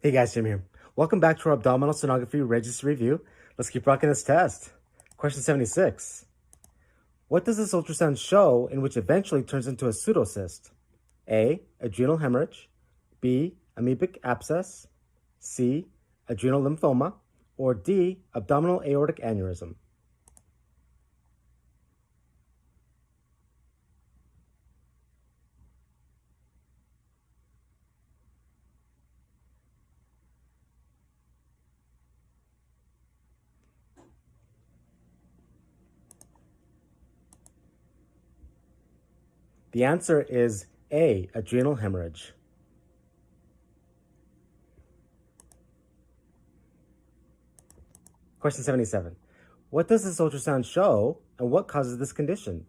Hey guys, Jim here. Welcome back to our Abdominal Sonography Registry review. Let's keep rocking this test. Question 76. What does this ultrasound show in which eventually turns into a pseudocyst? A. Adrenal hemorrhage. B. Amoebic abscess. C. Adrenal lymphoma. Or D. Abdominal aortic aneurysm. The answer is A. Adrenal hemorrhage. Question 77. What does this ultrasound show and what causes this condition?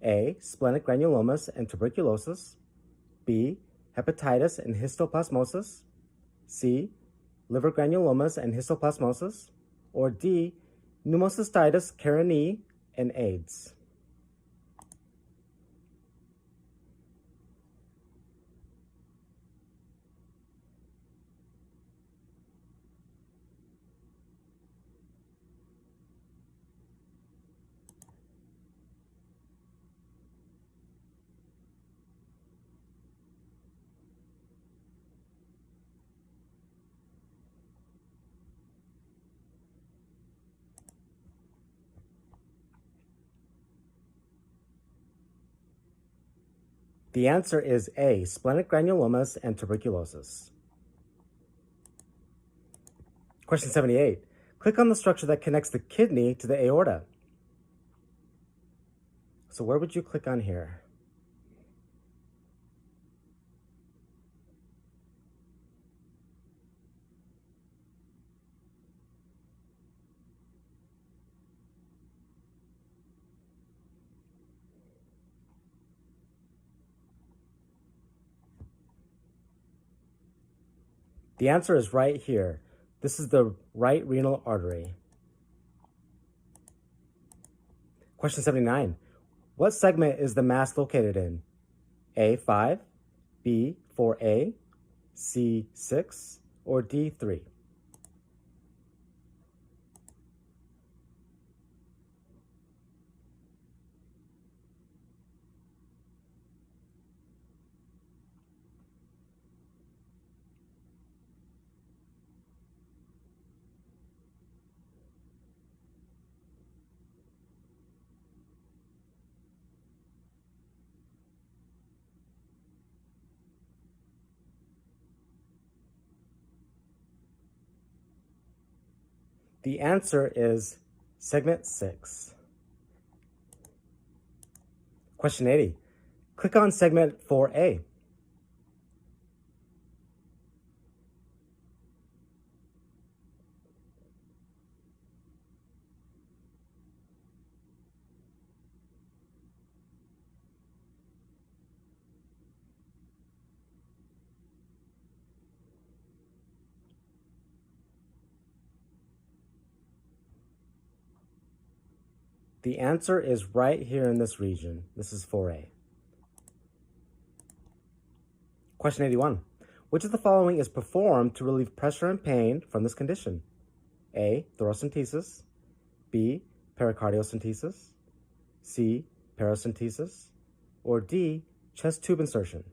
A. Splenic granulomas and tuberculosis. B. Hepatitis and histoplasmosis. C. Liver granulomas and histoplasmosis. Or D. Pneumocystitis carinii and AIDS. The answer is A. Splenic granulomas and tuberculosis. Question 78. Click on the structure that connects the kidney to the aorta. So where would you click on here? The answer is right here. This is the right renal artery. Question 79. What segment is the mass located in? A5, B4A, C6, or D3? The answer is segment 6. Question 80. Click on segment 4A. The answer is right here in this region. This is 4A. Question 81. Which of the following is performed to relieve pressure and pain from this condition? A. Thoracentesis. B. Pericardiocentesis. C. Paracentesis. Or D. Chest tube insertion.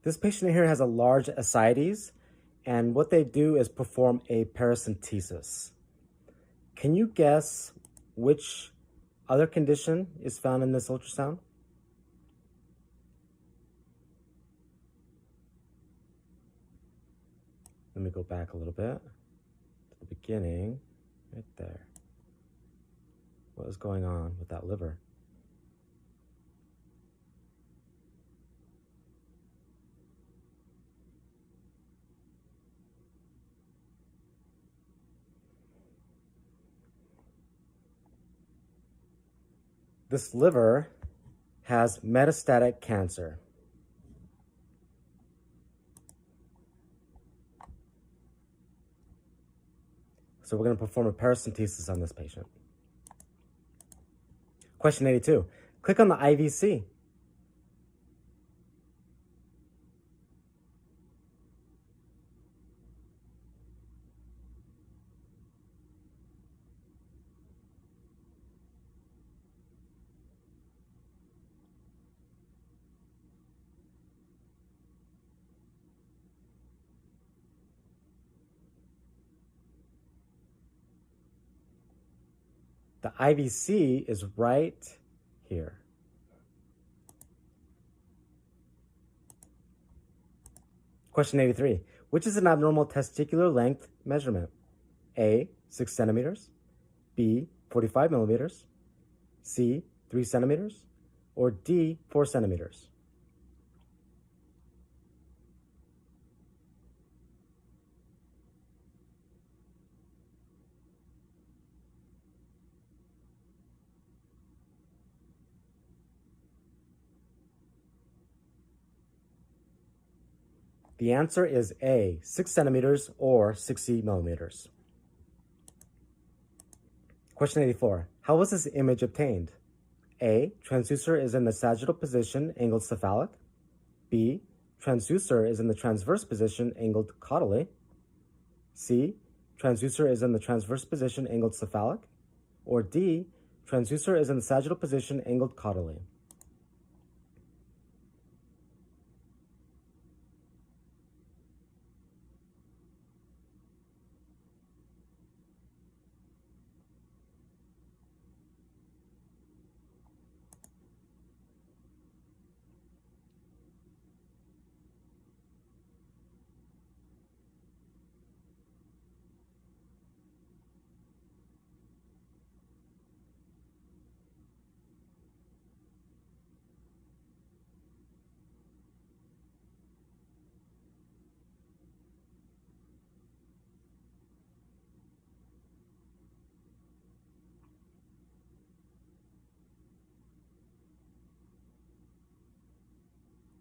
This patient here has a large ascites, and what they do is perform a paracentesis. Can you guess which other condition is found in this ultrasound? Let me go back a little bit to the beginning, right there. What is going on with that liver? This liver has metastatic cancer. So we're going to perform a paracentesis on this patient. Question 82. Click on the IVC. The IVC is right here. Question 83. Which is an abnormal testicular length measurement? A, 6 centimeters, B, 45 millimeters, C, 3 centimeters, or D, 4 centimeters? The answer is A, 6 centimeters or 60 millimeters. Question 84. How was this image obtained? A, transducer is in the sagittal position, angled cephalic. B, transducer is in the transverse position, angled caudally. C, transducer is in the transverse position, angled cephalic. Or D, transducer is in the sagittal position, angled caudally.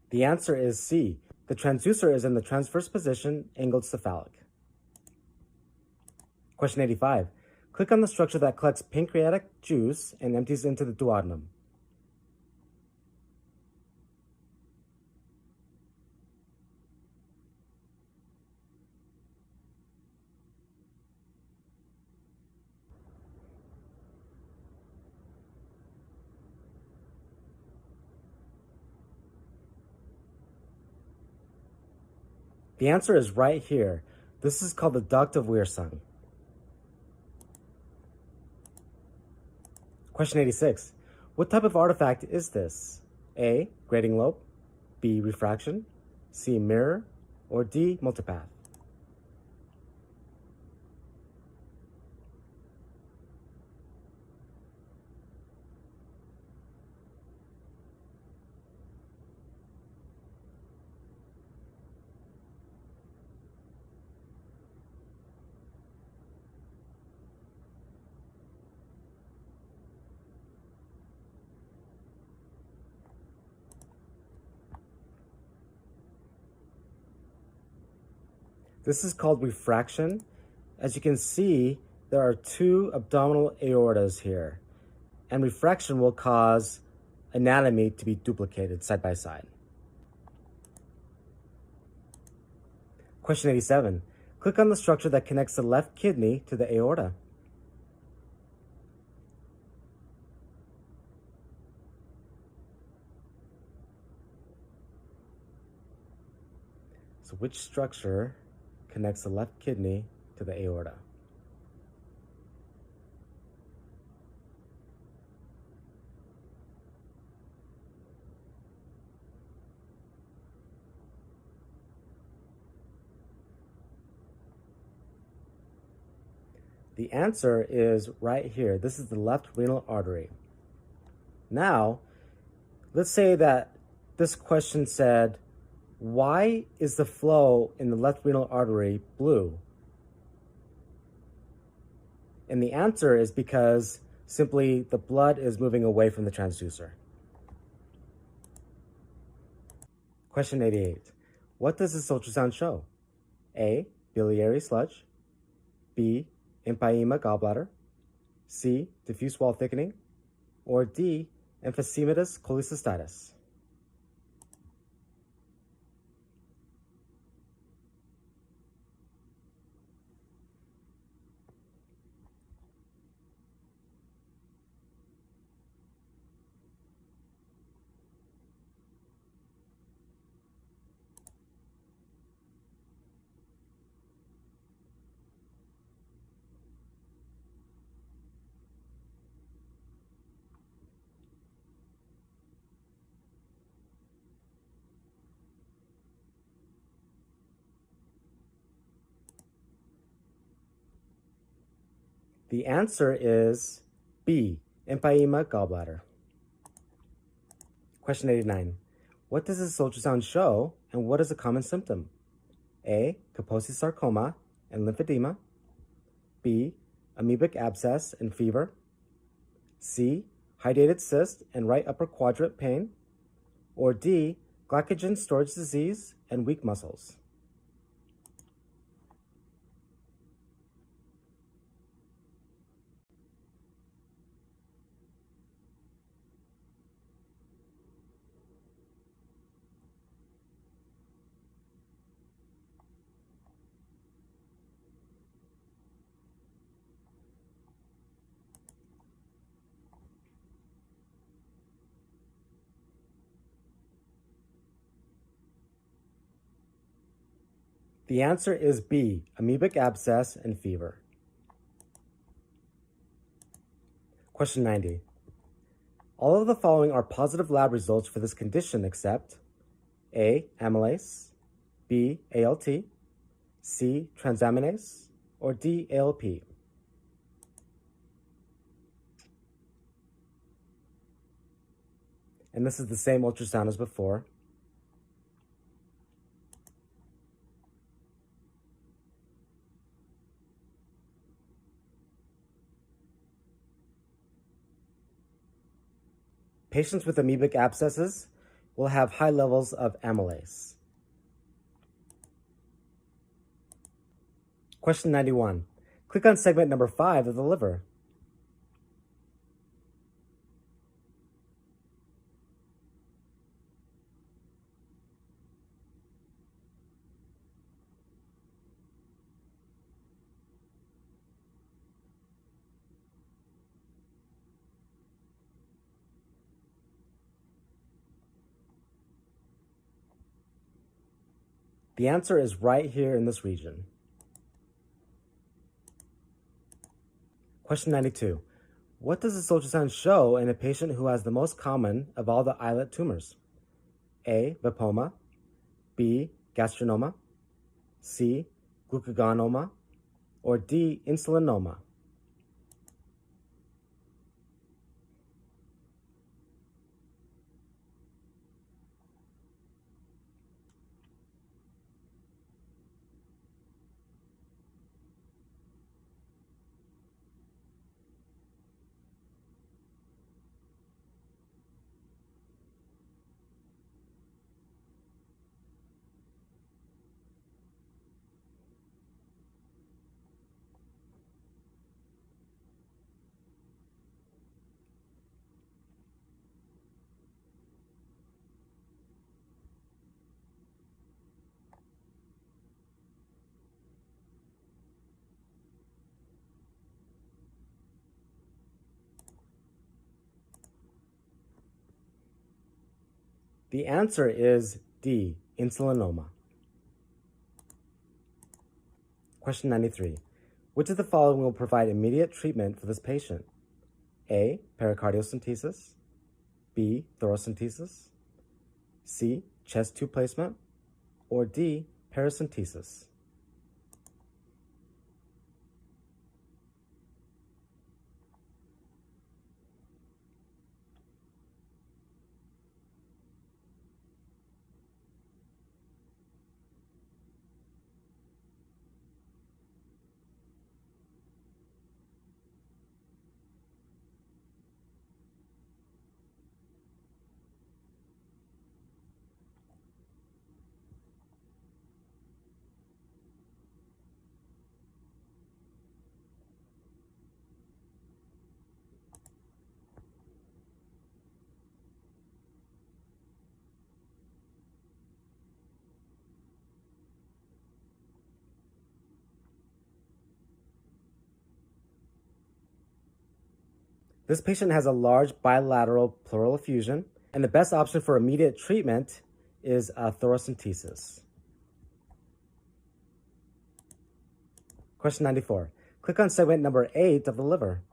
The answer is C. The transducer is in the transverse position, angled cephalic. Question 85. Click on the structure that collects pancreatic juice and empties into the duodenum. The answer is right here. This is called the duct of Wiersung. Question 86. What type of artifact is this? A, grating lobe, B, refraction, C, mirror, or D, multipath? This is called refraction. As you can see, there are two abdominal aortas here, and refraction will cause anatomy to be duplicated side by side. Question 87. Click on the structure that connects the left kidney to the aorta. So which structure connects the left kidney to the aorta? The answer is right here. This is the left renal artery. Now, let's say that this question said, why is the flow in the left renal artery blue? And the answer is because simply the blood is moving away from the transducer. Question 88. What does this ultrasound show? A, biliary sludge. B, empyema gallbladder. C, diffuse wall thickening. Or D, emphysematous cholecystitis. The answer is B, empyema gallbladder. Question 89. What does this ultrasound show, and what is a common symptom? A, Kaposi sarcoma and lymphedema. B, amoebic abscess and fever. C, hydated cyst and right upper quadrant pain. Or D, glycogen storage disease and weak muscles. The answer is B, amoebic abscess and fever. Question 90. All of the following are positive lab results for this condition except A, amylase, B, ALT, C, transaminase, or D, ALP. And this is the same ultrasound as before. Patients with amoebic abscesses will have high levels of amylase. Question 91. Click on segment number 5 of the liver. The answer is right here in this region. Question 92. What does this ultrasound show in a patient who has the most common of all the islet tumors? A, lipoma, B, gastrinoma, C, glucagonoma, or D, insulinoma? The answer is D, insulinoma. Question 93. Which of the following will provide immediate treatment for this patient? A, pericardiocentesis, B, thoracentesis, C, chest tube placement, or D, paracentesis? This patient has a large bilateral pleural effusion, and the best option for immediate treatment is thoracentesis. Question 94. Click on segment number 8 of the liver.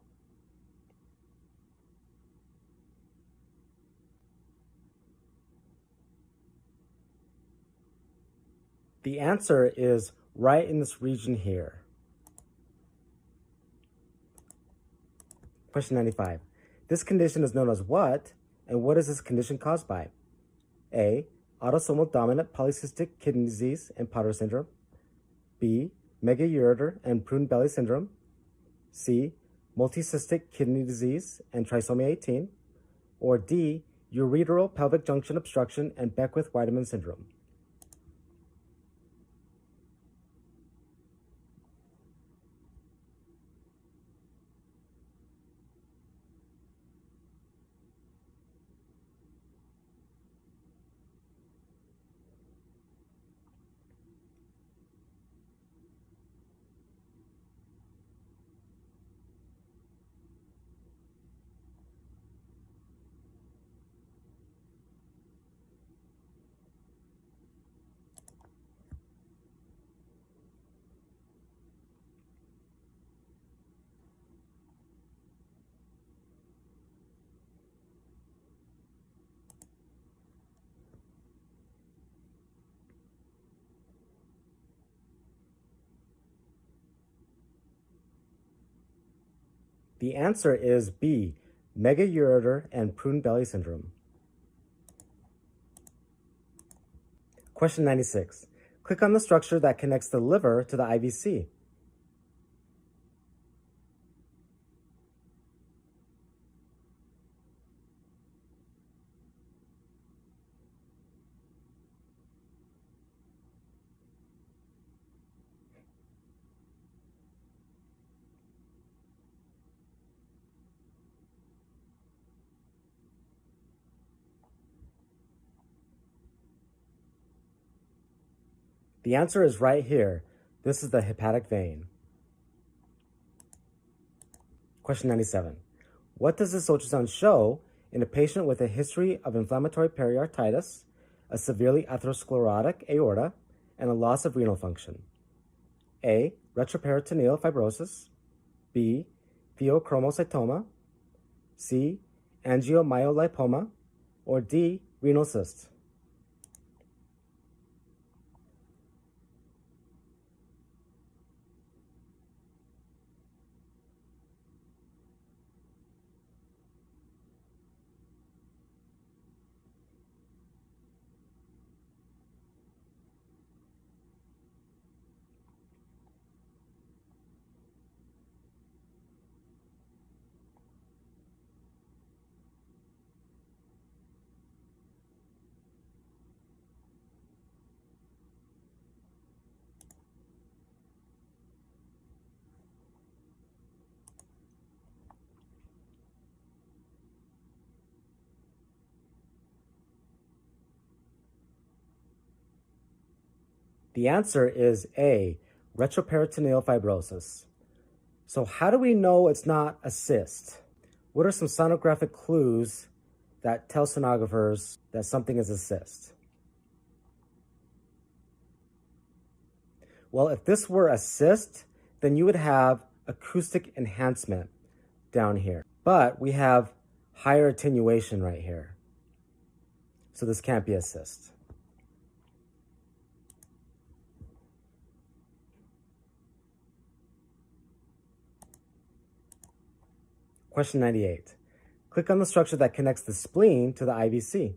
The answer is right in this region here. Question 95. This condition is known as what, and what is this condition caused by? A. Autosomal dominant polycystic kidney disease and Potter syndrome. B. Megaureter and prune belly syndrome. C. Multicystic kidney disease and trisomy 18. Or D. Ureteral pelvic junction obstruction and Beckwith-Wiedemann syndrome. The answer is B. Megaureter and prune belly syndrome. Question 96. Click on the structure that connects the liver to the IVC. The answer is right here. This is the hepatic vein. Question 97. What does this ultrasound show in a patient with a history of inflammatory periarteritis, a severely atherosclerotic aorta, and a loss of renal function? A. Retroperitoneal fibrosis. B. Pheochromocytoma. C. Angiomyolipoma. Or D. Renal cyst. The answer is A. Retroperitoneal fibrosis. So how do we know it's not a cyst? What are some sonographic clues that tell sonographers that something is a cyst? Well, if this were a cyst, then you would have acoustic enhancement down here. But we have higher attenuation right here. So this can't be a cyst. Question 98. Click on the structure that connects the spleen to the IVC.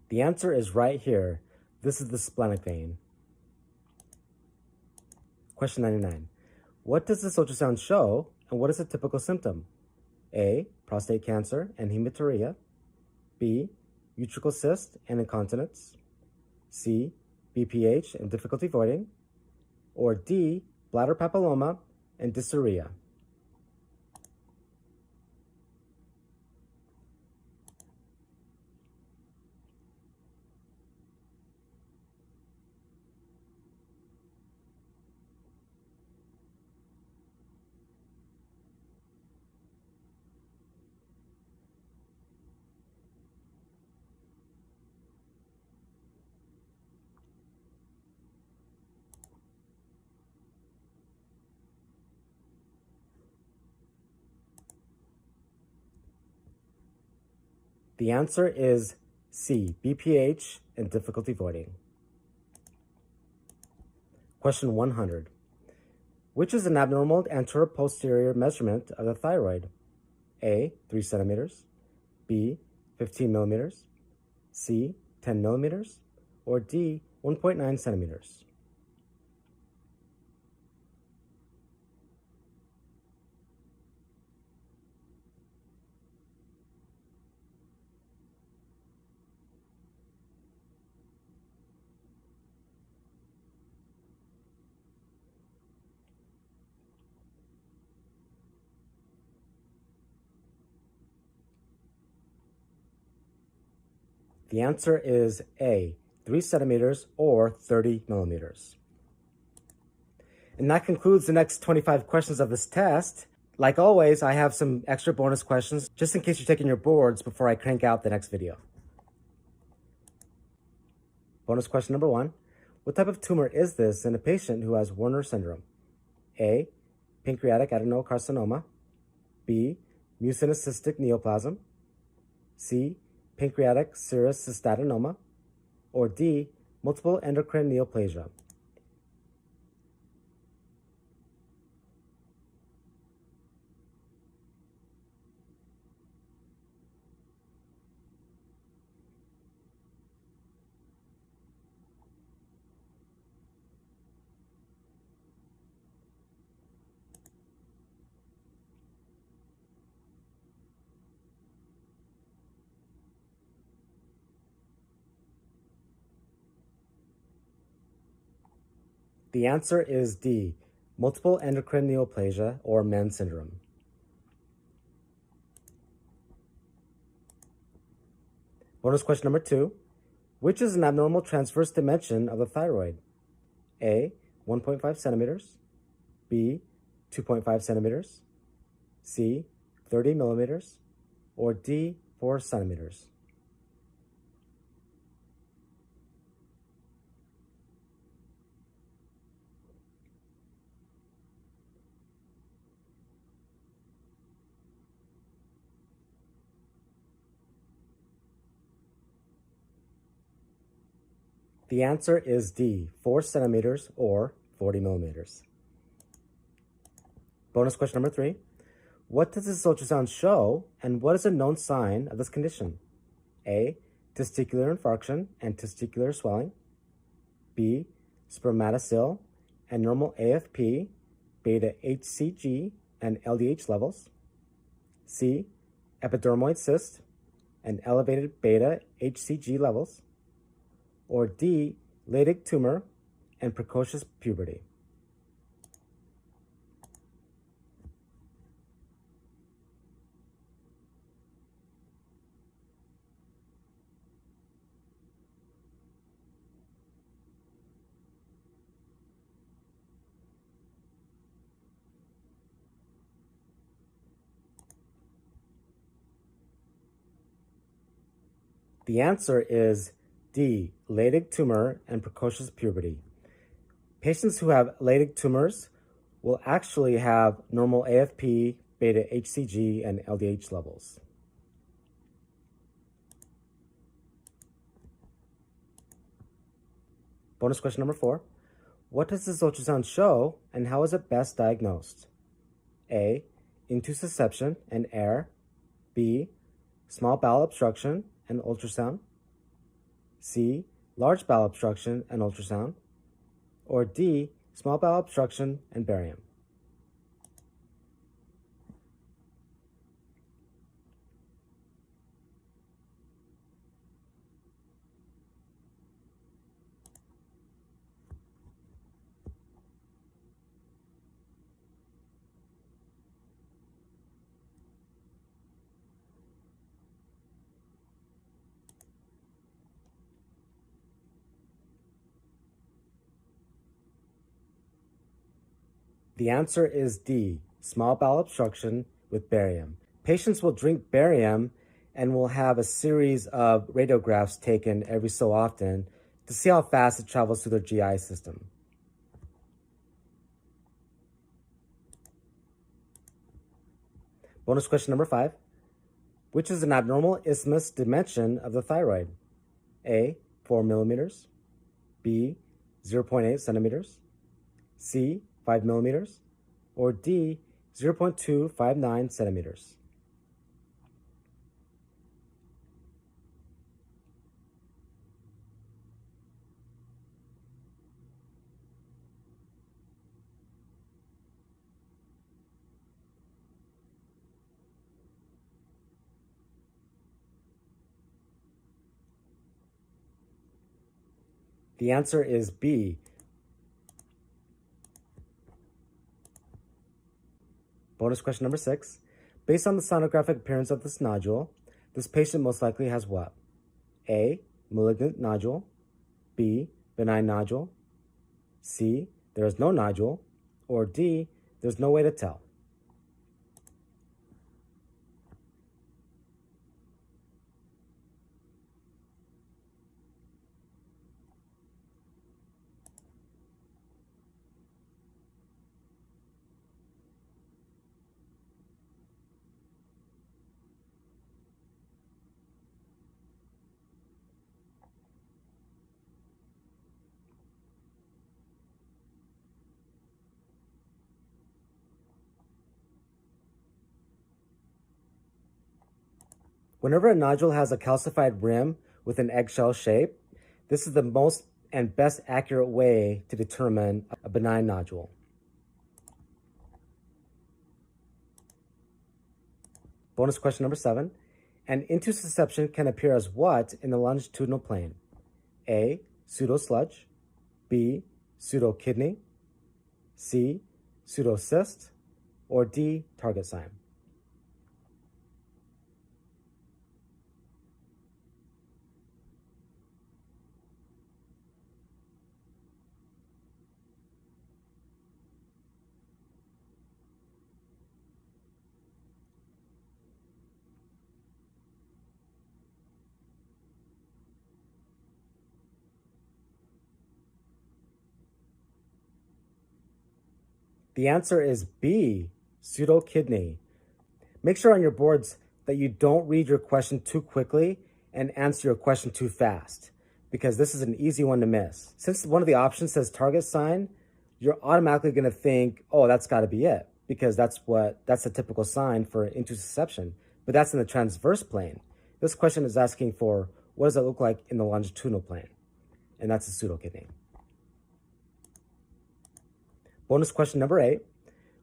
The answer is right here. This is the splenic vein. Question 99. What does this ultrasound show, and what is a typical symptom? A, prostate cancer and hematuria, B, utricle cyst and incontinence, C, BPH and difficulty voiding, or D, bladder papilloma and dysuria. The answer is C, BPH and difficulty voiding. Question 100. Which is an abnormal anterior-posterior measurement of the thyroid? A, 3 centimeters, B, 15 millimeters, C, 10 millimeters, or D, 1.9 centimeters? The answer is A, 3 centimeters or 30 millimeters. And that concludes the next 25 questions of this test. Like always, I have some extra bonus questions just in case you're taking your boards before I crank out the next video. Bonus question number 1. What type of tumor is this in a patient who has Werner syndrome? A, pancreatic adenocarcinoma, B, mucinous cystic neoplasm, C, pancreatic serous cystadenoma, or D, multiple endocrine neoplasia? The answer is D, multiple endocrine neoplasia or MEN syndrome. Bonus question number 2. Which is an abnormal transverse dimension of the thyroid? A, 1.5 centimeters, B, 2.5 centimeters, C, 30 millimeters, or D, 4 centimeters? The answer is D, 4 centimeters or 40 millimeters. Bonus question number 3. What does this ultrasound show, and what is a known sign of this condition? A, testicular infarction and testicular swelling, B, spermatocele and normal AFP, beta HCG and LDH levels, C, epidermoid cyst and elevated beta HCG levels, or D, Leydig tumor and precocious puberty? The answer is D, Leydig tumor and precocious puberty. Patients who have Leydig tumors will actually have normal AFP, beta HCG, and LDH levels. Bonus question number 4. What does this ultrasound show, and how is it best diagnosed? A, intussusception and air, B, small bowel obstruction and ultrasound, C, large bowel obstruction and ultrasound, or D, small bowel obstruction and barium? The answer is D, small bowel obstruction with barium. Patients will drink barium and will have a series of radiographs taken every so often to see how fast it travels through their GI system. Bonus question number 5. Which is an abnormal isthmus dimension of the thyroid? A, 4 millimeters, B, 0.8 centimeters, C, 5 millimeters, or D, 0.259 centimeters. The answer is B. Bonus question number 6. Based on the sonographic appearance of this nodule, this patient most likely has what? A, malignant nodule, B, benign nodule, C, there is no nodule, or D, there's no way to tell. Whenever a nodule has a calcified rim with an eggshell shape, this is the most and best accurate way to determine a benign nodule. Bonus question number 7. An intussusception can appear as what in the longitudinal plane? A, pseudosludge, B, pseudokidney, C, pseudocyst, or D, target sign. The answer is B, pseudokidney. Make sure on your boards that you don't read your question too quickly and answer your question too fast, because this is an easy one to miss. Since one of the options says target sign, you're automatically going to think, oh, that's got to be it, because that's a typical sign for intussusception, but that's in the transverse plane. This question is asking for what does it look like in the longitudinal plane, and that's a pseudokidney. Bonus question number 8.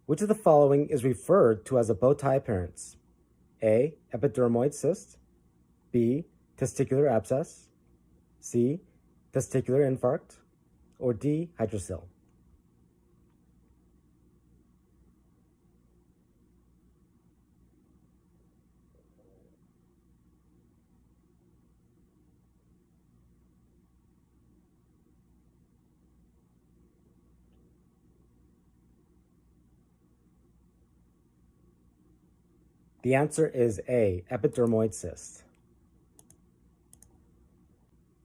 Which of the following is referred to as a bow tie appearance? A, epidermoid cyst, B, testicular abscess, C, testicular infarct, or D, hydrocele? The answer is A, epidermoid cyst.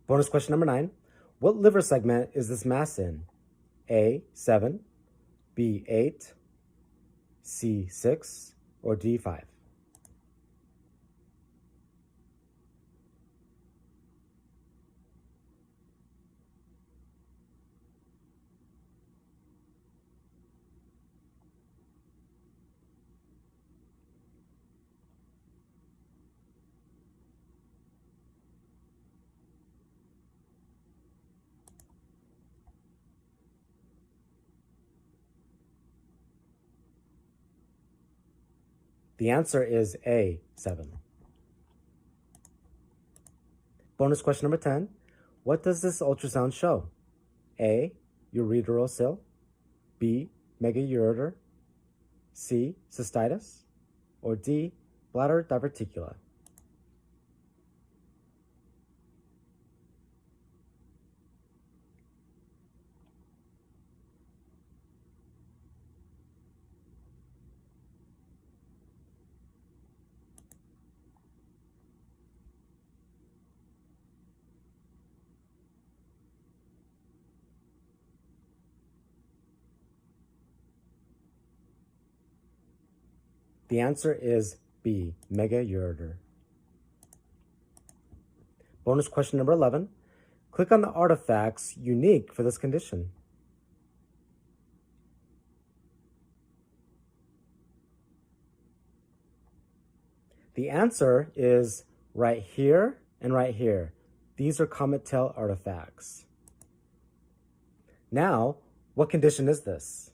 Bonus question number 9. What liver segment is this mass in? A, 7, B, 8, C, 6, or D, 5? The answer is A, 7. Bonus question number 10. What does this ultrasound show? A, ureterosil, B, megaureter, C, cystitis, or D, bladder diverticula? The answer is B, megaureter. Bonus question number 11. Click on the artifacts unique for this condition. The answer is right here and right here. These are comet tail artifacts. Now, what condition is this?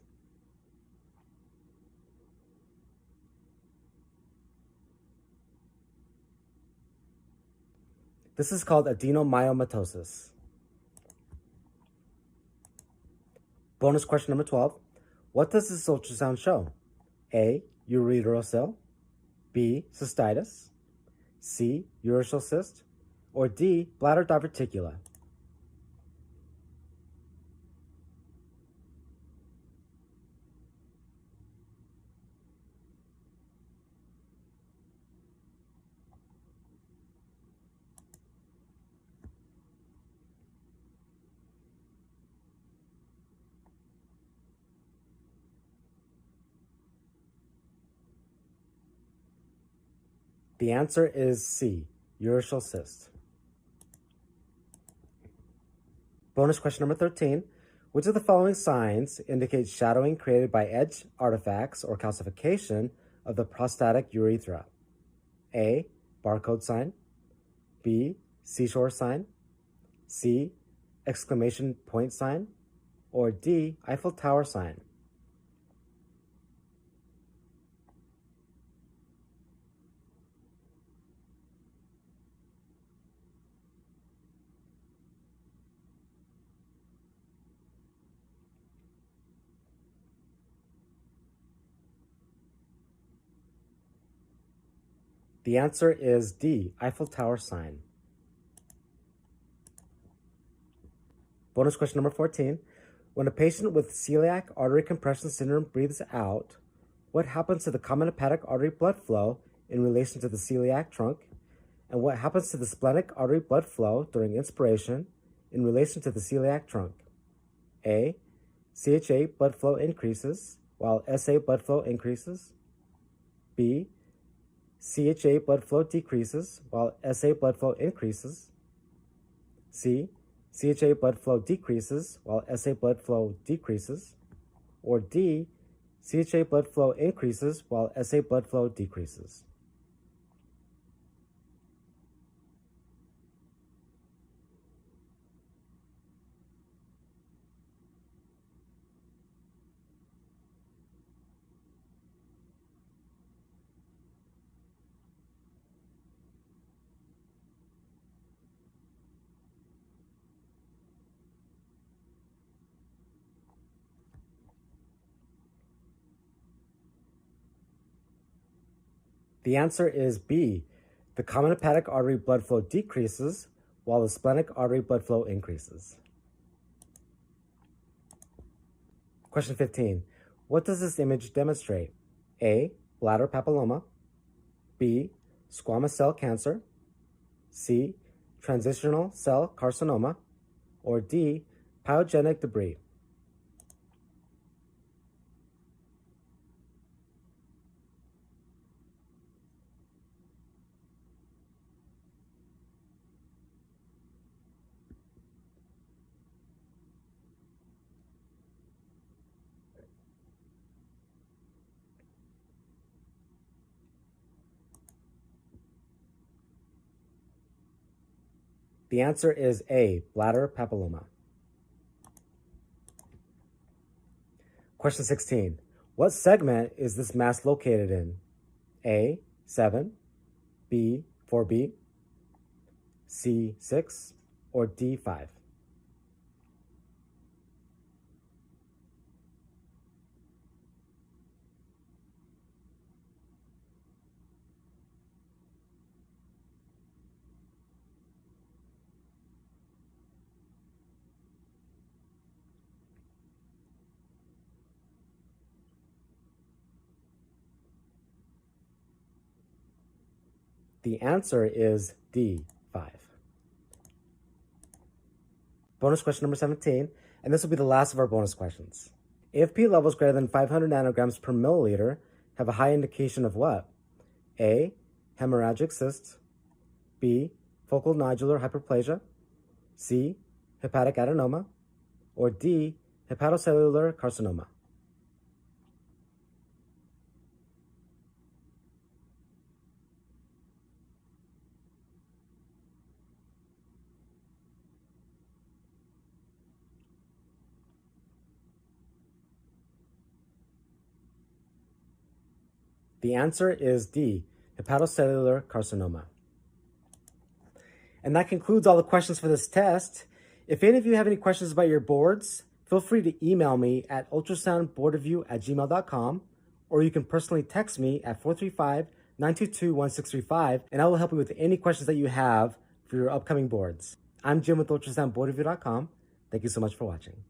This is called adenomyomatosis. Bonus question number 12. What does this ultrasound show? A, ureteral cell, B, cystitis, C, urethral cyst, or D, bladder diverticula? The answer is C, urethral cyst. Bonus question number 13. Which of the following signs indicates shadowing created by edge artifacts or calcification of the prostatic urethra? A, barcode sign, B, seashore sign, C, exclamation point sign, or D, Eiffel Tower sign? The answer is D, Eiffel Tower sign. Bonus question number 14. When a patient with celiac artery compression syndrome breathes out, what happens to the common hepatic artery blood flow in relation to the celiac trunk? And what happens to the splenic artery blood flow during inspiration in relation to the celiac trunk? A, CHA blood flow increases while SA blood flow increases. B, CHA blood flow decreases while SA blood flow increases. C, CHA blood flow decreases while SA blood flow decreases. Or D, CHA blood flow increases while SA blood flow decreases. The answer is B. The common hepatic artery blood flow decreases while the splenic artery blood flow increases. Question 15. What does this image demonstrate? A, bladder papilloma, B, squamous cell cancer, C, transitional cell carcinoma, or D, pyogenic debris? The answer is A, bladder papilloma. Question 16. What segment is this mass located in? A, 7, B, 4B, C, 6, or D, 5? The answer is D, 5. Bonus question number 17, and this will be the last of our bonus questions. AFP levels greater than 500 nanograms per milliliter have a high indication of what? A, hemorrhagic cyst, B, focal nodular hyperplasia, C, hepatic adenoma, or D, hepatocellular carcinoma? The answer is D, hepatocellular carcinoma. And that concludes all the questions for this test. If any of you have any questions about your boards, feel free to email me at ultrasoundboardreview@gmail.com, or you can personally text me at 435-922-1635, and I will help you with any questions that you have for your upcoming boards. I'm Jim with ultrasoundboardreview.com. Thank you so much for watching.